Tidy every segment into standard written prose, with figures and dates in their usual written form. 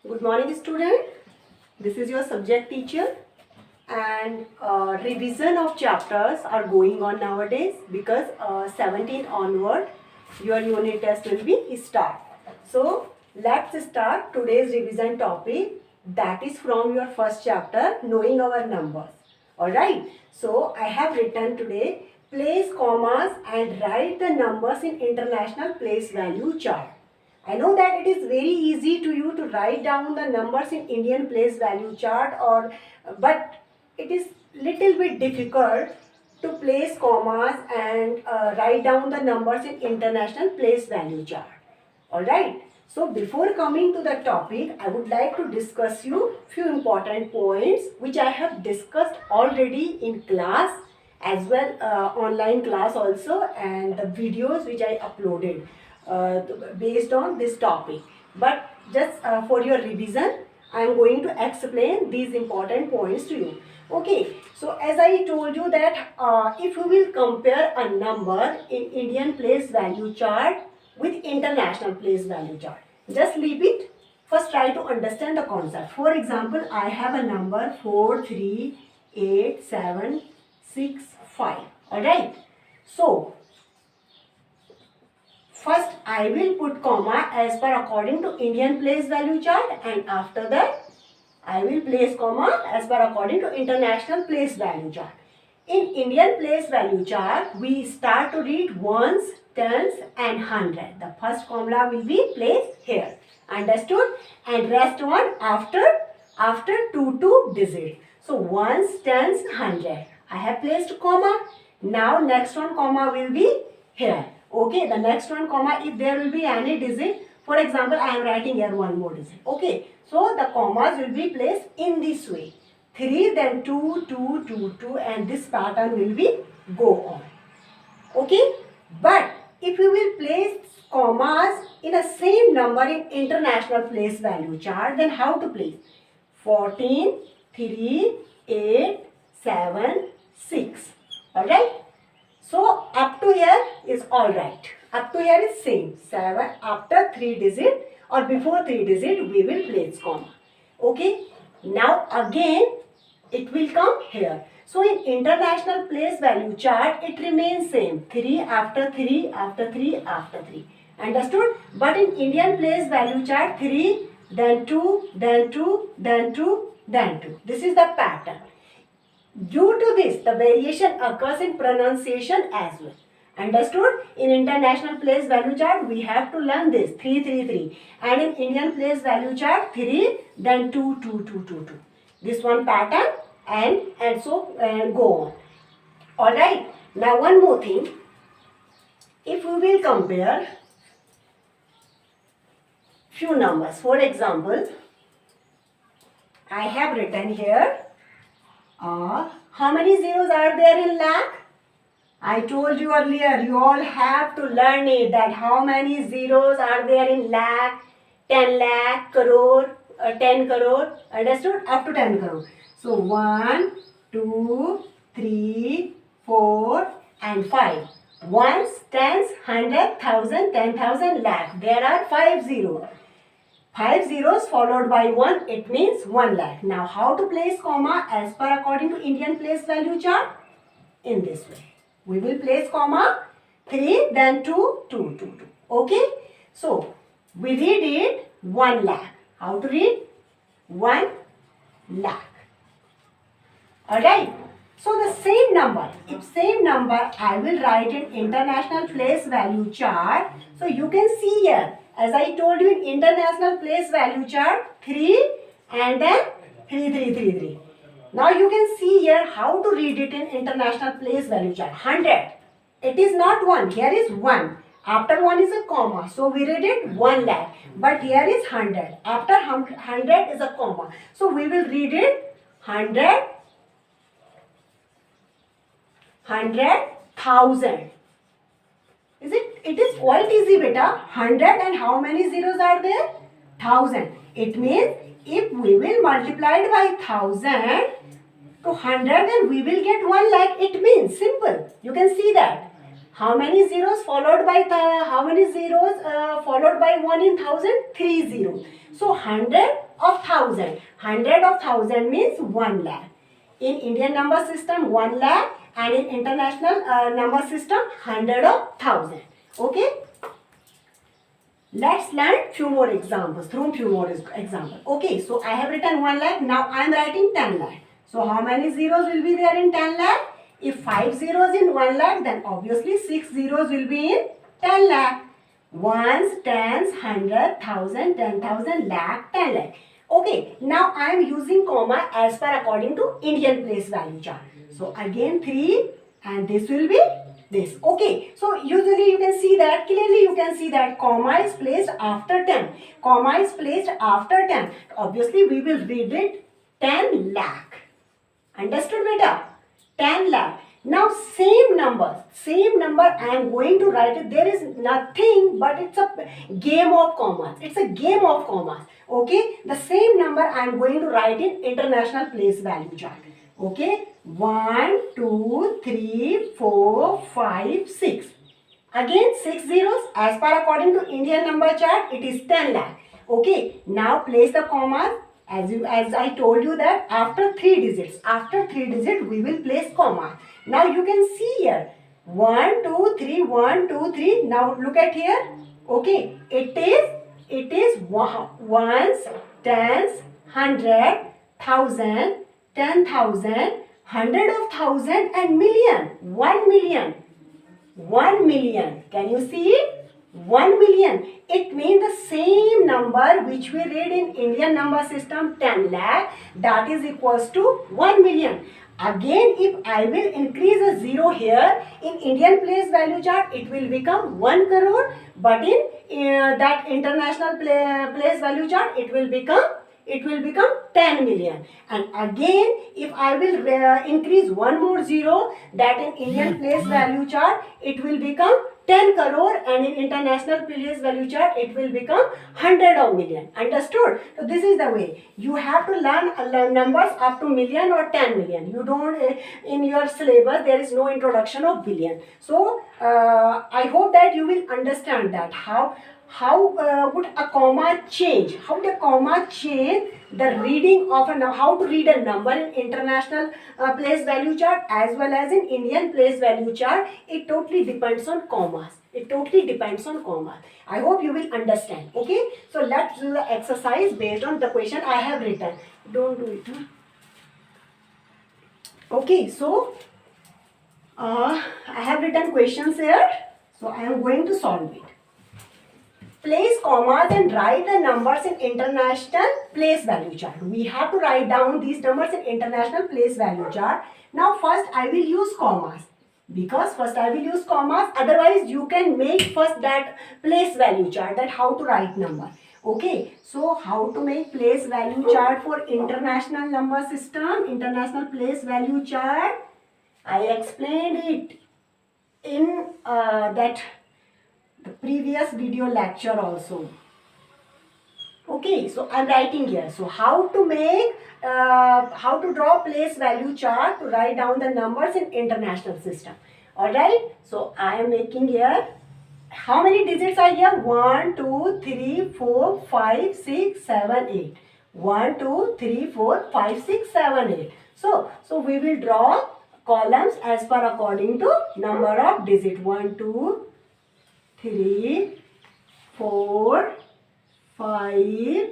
Good morning, student. This is your subject teacher, and revision of chapters are going on nowadays because 17 onward your unit test will be start. So let's start today's revision topic, that is from your first chapter, knowing our numbers. All right. So I have written today, place commas and write the numbers in international place value chart. I know that it is very easy to you to write down the numbers in Indian place value chart, but it is little bit difficult to place commas and write down the numbers in international place value chart. Alright. So before coming to the topic, I would like to discuss you few important points which I have discussed already in class, as well online class also, and the videos which I uploaded based on this topic. But just for your revision, I am going to explain these important points to you. Okay, so as I told you that if you will compare a number in Indian place value chart with international place value chart, just leave it. First try to understand the concept. For example, I have a number 43875. Alright. So first I will put comma as per according to Indian place value chart, and after that I will place comma as per according to international place value chart. In Indian place value chart, we start to read ones, tens and hundred. The first comma will be placed here. Understood? And rest one after 2 digit. So ones, tens, hundred. I have placed comma. Now next one comma will be here. Okay, the next one comma, if there will be any digit, for example, I am writing here one more digit. Okay, so the commas will be placed in this way. 3, then 2, 2, 2, 2, and this pattern will be go on. Okay, but if you will place commas in a same number in international place value chart, then how to place? 14, 3, 8, 7, 6. Alright. So up to here is alright. Up to here is same. 7 after 3 digit or before 3 digit we will place comma. Okay. Now again it will come here. So in international place value chart it remains same. 3 after 3 after 3 after 3. Understood? But in Indian place value chart 3 then 2 then 2 then 2 then 2. This is the pattern. Due to this, the variation occurs in pronunciation as well. Understood? In international place value chart, we have to learn this 3, 3, 3. And in Indian place value chart, 3, then 2, 2, 2, 2, 2. This one pattern and so go on. Alright. Now one more thing. If we will compare few numbers. For example, I have written here. How many zeros are there in lakh? I told you earlier, you all have to learn it, that how many zeros are there in lakh, 10 lakh, crore, 10 crore, understood? Up to 10 crore. So 1, 2, 3, 4 and 5. Ones, tens, 100, 1000, 10,000, lakh. There are 5 zeros. 5 zeros followed by 1, it means 1 lakh. Now how to place comma as per according to Indian place value chart? In this way. We will place comma 3 then 2, 2, 2, 2. Okay. So we read it 1 lakh. How to read? 1 lakh. Alright. So the same number, if same number I will write in international place value chart. So you can see here. As I told you in international place value chart, 3 and then 3, 3, 3, 3. Now you can see here how to read it in international place value chart. 100. It is not 1. Here is 1. After 1 is a comma. So we read it 1 lakh. But here is 100. After 100 is a comma. So we will read it 100, 100,000. Is it? It is quite easy, beta. 100 and how many zeros are there? 1000. It means if we will multiply it by 1000 to 100, then we will get 1 lakh. It means simple. You can see that. How many zeros followed by 1 in 1000? 3 zeros. So 100 of thousand. 100 of thousand means 1 lakh. In Indian number system 1 lakh, and in international number system 100 of thousand. Okay. Let's learn few more examples. Okay, so I have written 1 lakh. Now I am writing 10 lakh. So how many zeros will be there in 10 lakh? If 5 zeros in 1 lakh, then obviously 6 zeros will be in 10 lakh. Ones, tens, 100, 1000, 10,000, lakh, 10 lakh. Okay, now I am using comma as per according to Indian place value chart. So again 3 and this will be this. Okay, so usually you can see that clearly, you can see that comma is placed after 10. Comma is placed after 10. Obviously we will read it 10 lakh. Understood beta? 10 lakh. Now same number I am going to write it. There is nothing but it's a game of commas. It's a game of commas. Okay, the same number I am going to write in international place value chart. Okay, 1, 2, 3, 4, 5, 6. Again 6 zeros. As per according to Indian number chart, it is 10 lakh. Okay, now place the commas. As I told you that after 3 digits, we will place comma. Now you can see here 1, 2, 3, 1, 2, 3. Now look at here. Okay, it is ones, tens, 100, 1000, 10,000, 100 of thousand and million. 1 million. 1 million. Can you see it? 1 million. It means the same number which we read in Indian number system 10 lakh, that is equals to 1 million. Again, if I will increase a zero here in Indian place value chart, it will become 1 crore. But in that international place value chart, it will become 10 million. And again, if I will increase one more zero, that in Indian place value chart, it will become 10 crore, and in international place value chart, it will become 100 of million. Understood? So this is the way. You have to learn numbers up to million or 10 million. You don't, in your syllabus, there is no introduction of billion. So I hope that you will understand that how would a comma change? How the comma change the reading of how to read a number in international place value chart as well as in Indian place value chart? It totally depends on commas. I hope you will understand. Okay, so let's do the exercise based on the question I have written. Don't do it. Huh? Okay, so I have written questions here. So I am going to solve it. Place commas and write the numbers in international place value chart. We have to write down these numbers in international place value chart. Now first I will use commas. Otherwise you can make first that place value chart, that how to write number. Okay, so how to make place value chart for international number system, international place value chart. I explained it in the previous video lecture also. Okay, so I'm writing here. So how to draw place value chart to write down the numbers in international system. Alright, so I am making here. How many digits are here? 1, 2, 3, 4, 5, 6, 7, 8. 1, 2, 3, 4, 5, 6, 7, 8. So we will draw columns as per according to number of digits. 1, 2, 3, 4, 5,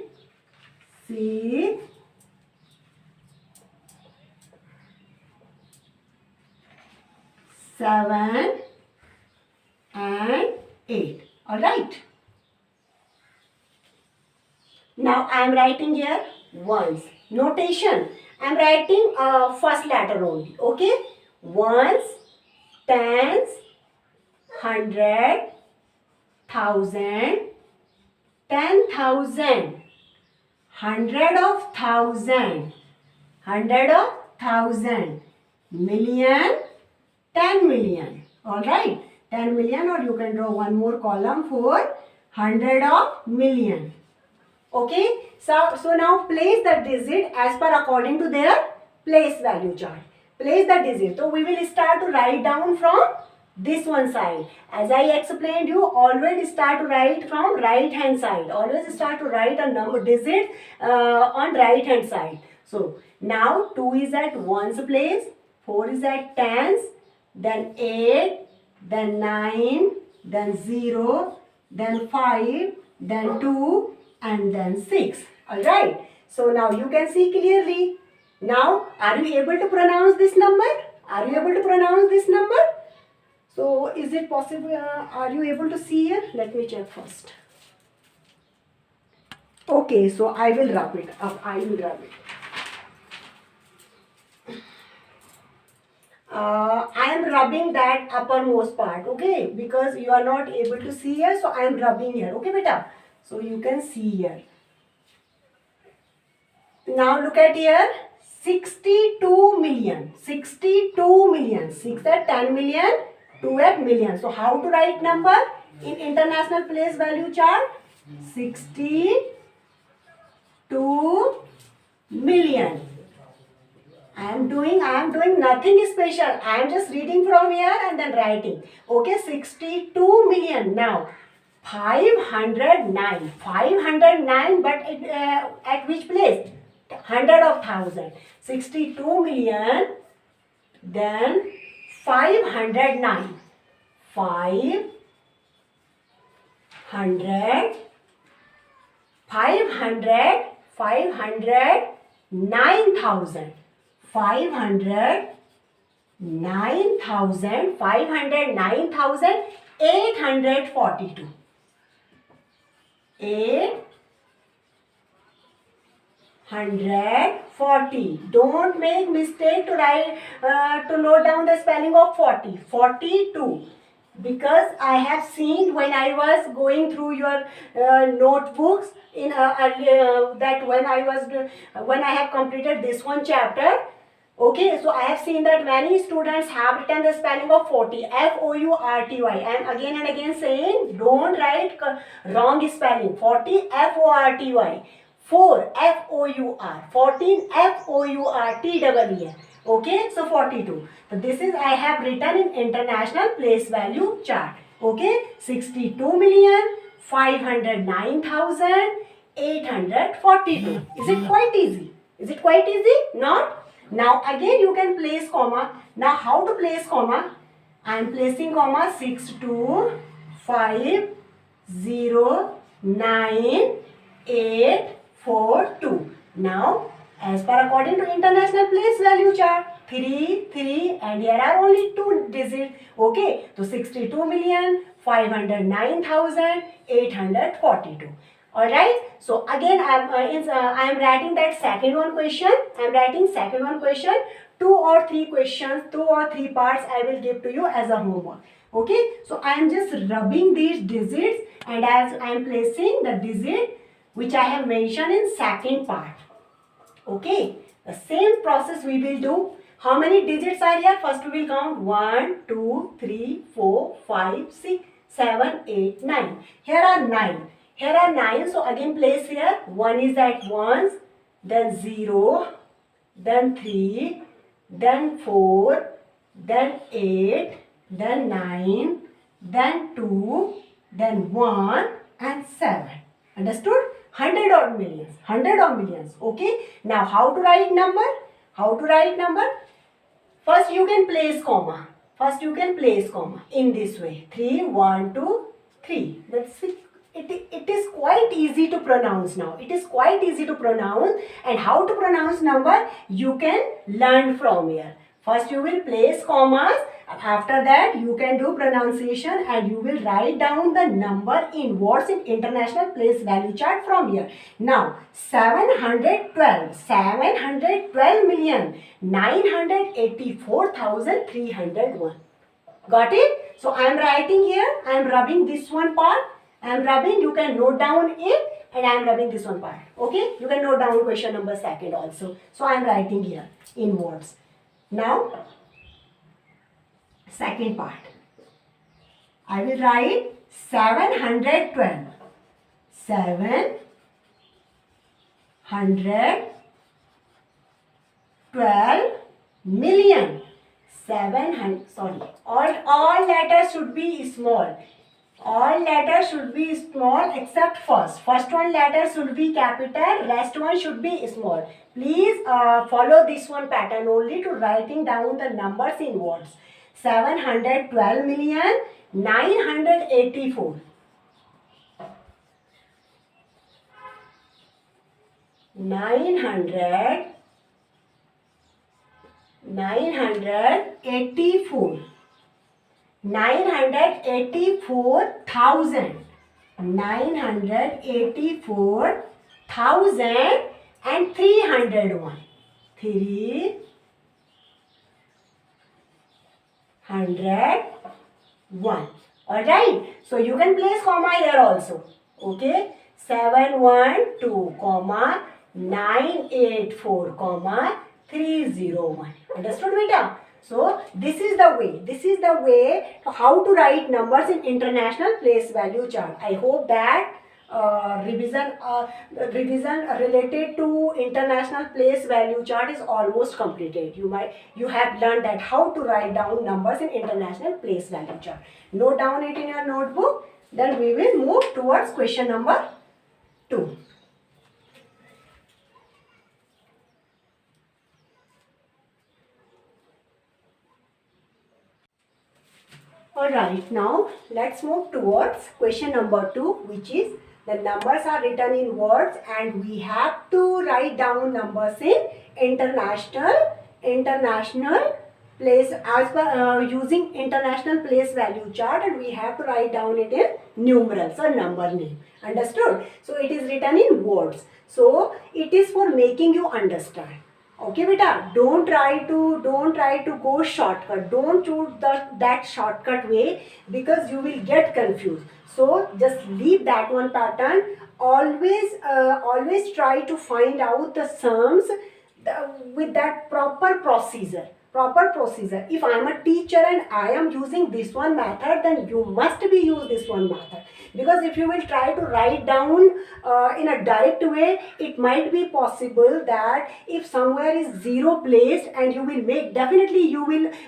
6, 7 and 8. Alright. Now I am writing here ones. Notation. I am writing first letter only. Okay. Ones, tens, 100, 1000, 10,000, 100 of 1,000, 100 of 1,000, million, 10 million. Alright, 10 million, or you can draw one more column for 100 of million. Okay, so now place the digit as per according to their place value chart. Place the digit. So we will start to write down from this one side. As I explained you, always start to write from right hand side. Always start to write a number digit on right hand side. So now 2 is at 1's place, 4 is at 10's, then 8, then 9, then 0, then 5, then 2, and then 6. Alright. So now you can see clearly. Now are you able to pronounce this number? Are you able to pronounce this number? So is it possible, are you able to see here? Let me check first. Okay, so I will rub it up. I will rub it. I am rubbing that uppermost part, okay? Because you are not able to see here, so I am rubbing here, okay, beta? So you can see here. Now look at here. 62 million. 62 million. 6 at 10 million. 2 at million. So how to write number in international place value chart? 62 million. I am doing nothing special. I am just reading from here and then writing. Okay, 62 million. Now 509. 509, but at which place? 100 of 1000. 62 million. Then 509. 500. 500. 9,000. 500. 9,000. 509,842. 840. Don't make mistake to write to note down the spelling of 40. 42. Because I have seen when I was going through your notebooks in that when I have completed this one chapter. Okay, so I have seen that many students have written the spelling of 40, F-O-U-R-T-Y. And again saying, don't write wrong spelling. 40, F-O-R-T-Y. 4, F-O-U-R. 14, F-O-U-R-T-E-E. Okay, so 42. So this is I have written in international place value chart. Okay, 62,509,842. Is it quite easy? Is it quite easy? Not? Now again you can place comma. Now how to place comma? I am placing comma 62509842. Now as per according to international place value chart, 3 and here are only 2 digits. Okay, so 62,509,842. Alright, so again I am writing that second one question. I am writing second one question. 2 or 3 questions, 2 or 3 parts I will give to you as a homework. Okay, so I am just rubbing these digits, and as I am placing the digit which I have mentioned in second part. Okay, the same process we will do. How many digits are here? First we will count 1, 2, 3, 4, 5, 6, 7, 8, 9. Here are 9. Here are 9. So again place here. 1 is at 1, then 0, then 3, then 4, then 8, then 9, then 2, then 1 and 7. Understood? 100 or millions. 100 or millions. Okay. Now how to write number? How to write number? First you can place comma. First you can place comma in this way. 3, 1, 2, 3. That's it. It is quite easy to pronounce now. It is quite easy to pronounce, and how to pronounce number you can learn from here. First you will place commas. After that you can do pronunciation, and you will write down the number in words in international place value chart from here. Now 712,984,301. Got it? So I am writing here. I am rubbing this one part. I am rubbing. You can note down it, and I am rubbing this one part. Okay? You can note down question number second also. So I am writing here in words. Now second part. I will write 712. 712 million. 700, sorry, all letters should be small. All letters should be small except first. First one letter should be capital, rest one should be small. Please follow this one pattern only to writing down the numbers in words. 712,984. 984. 984,000. 984,000 and 301. 301. Alright. So you can place comma here also. Okay. 712 comma 984 comma 301. Understood, beta? So this is the way. This is the way to how to write numbers in international place value chart. I hope that revision related to international place value chart is almost completed. You have learned that how to write down numbers in international place value chart. Note down it in your notebook. Then we will move towards question number 2. Alright, now let's move towards question number 2, which is the numbers are written in words and we have to write down numbers in international place as per using international place value chart, and we have to write down it in numerals or number name. Understood? So it is written in words. So it is for making you understand. Okay, beta, don't try to go shortcut. Don't choose that shortcut way because you will get confused. So just leave that one pattern. Always try to find out the sums with that proper procedure. If I am a teacher and I am using this one method, then you must be use this one method. Because if you will try to write down in a direct way, it might be possible that if somewhere is 0 placed and you will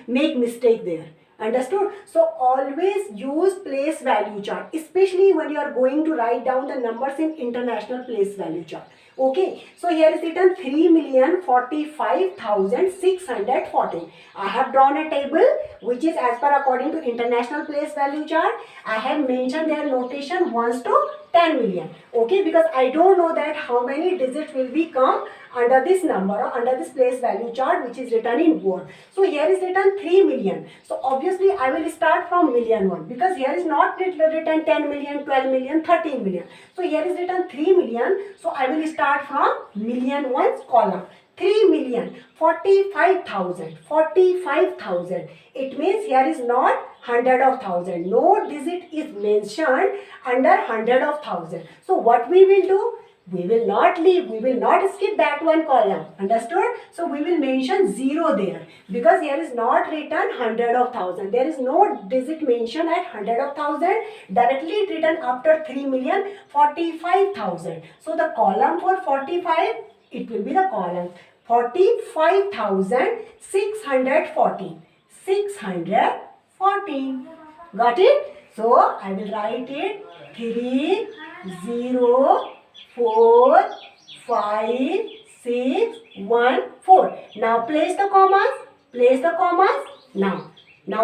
make mistake there. Understood? So always use place value chart, especially when you are going to write down the numbers in international place value chart. Okay, so here is written 3,045,614. I have drawn a table which is as per according to international place value chart. I have mentioned their notation 1 to 10 million. Okay, because I don't know that how many digits will be come under this number or under this place value chart which is written in word. So here is written 3 million. So obviously I will start from million one because here is not written 10 million, 12 million, 13 million. So here is written 3 million. So I will start from million one's column. 3,045,000. 45,000. It means here is not hundred of thousand. No digit is mentioned under hundred of thousand. So what we will do? We will not leave, we will not skip that one column. Understood? So we will mention 0 there because here is not written hundred of thousand. There is no digit mentioned at hundred of thousand. Directly written after 3,045,000. So the column for 45, it will be the column 45,614. 614. Got it? So I will write it 3,0,4,5,6,1,4. Now place the commas. Place the commas. Now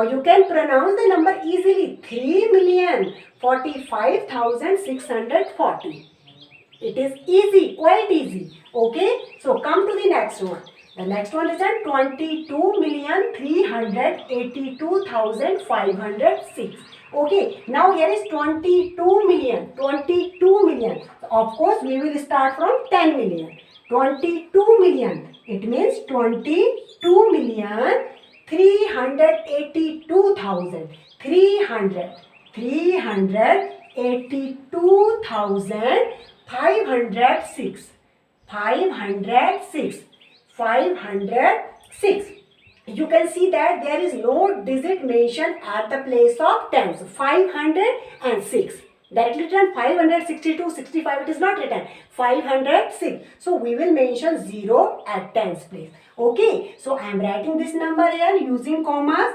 you can pronounce the number easily. 3,045,640. It is easy, quite easy. Okay. So come to the next one. The next one is at 22,382,506. Okay, now here is 22 million. 22 million. So of course, we will start from 10 million. 22 million. It means 22,382,000. 382,506. 506. You can see that there is no digit mentioned at the place of tens. 506. Directly written 562, 65, it is not written. 506. So we will mention 0 at tens place. Okay. So I am writing this number here using commas.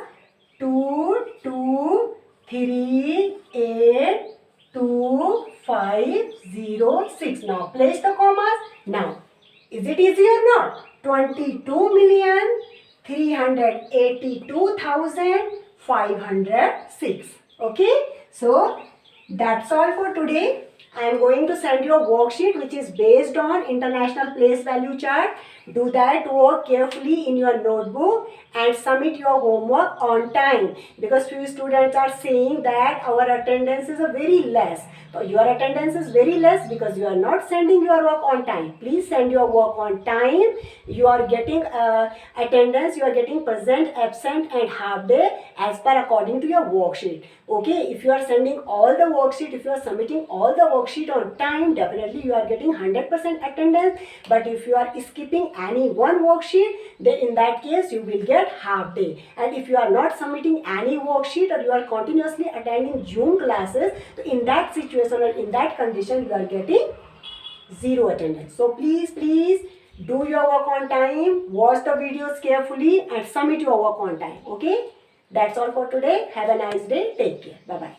2, 2, 3, 8, 2, 5, 0, 6. Now place the commas. Now, is it easy or not? 22,382,506. Okay. So that's all for today. I am going to send you a worksheet which is based on international place value chart. Do that work carefully in your notebook and submit your homework on time, because few students are saying that our attendance is very less. So your attendance is very less because you are not sending your work on time. Please send your work on time. You are getting attendance, you are getting present, absent and half day as per according to your worksheet. Okay, if you are sending all the worksheet, if you are submitting all the worksheet on time, definitely you are getting 100% attendance. But if you are skipping any one worksheet, then in that case you will get half day. And if you are not submitting any worksheet or you are continuously attending Zoom classes, so in that situation or in that condition you are getting 0 attendance. So please do your work on time, watch the videos carefully and submit your work on time. Okay, that's all for today. Have a nice day. Take care. Bye bye.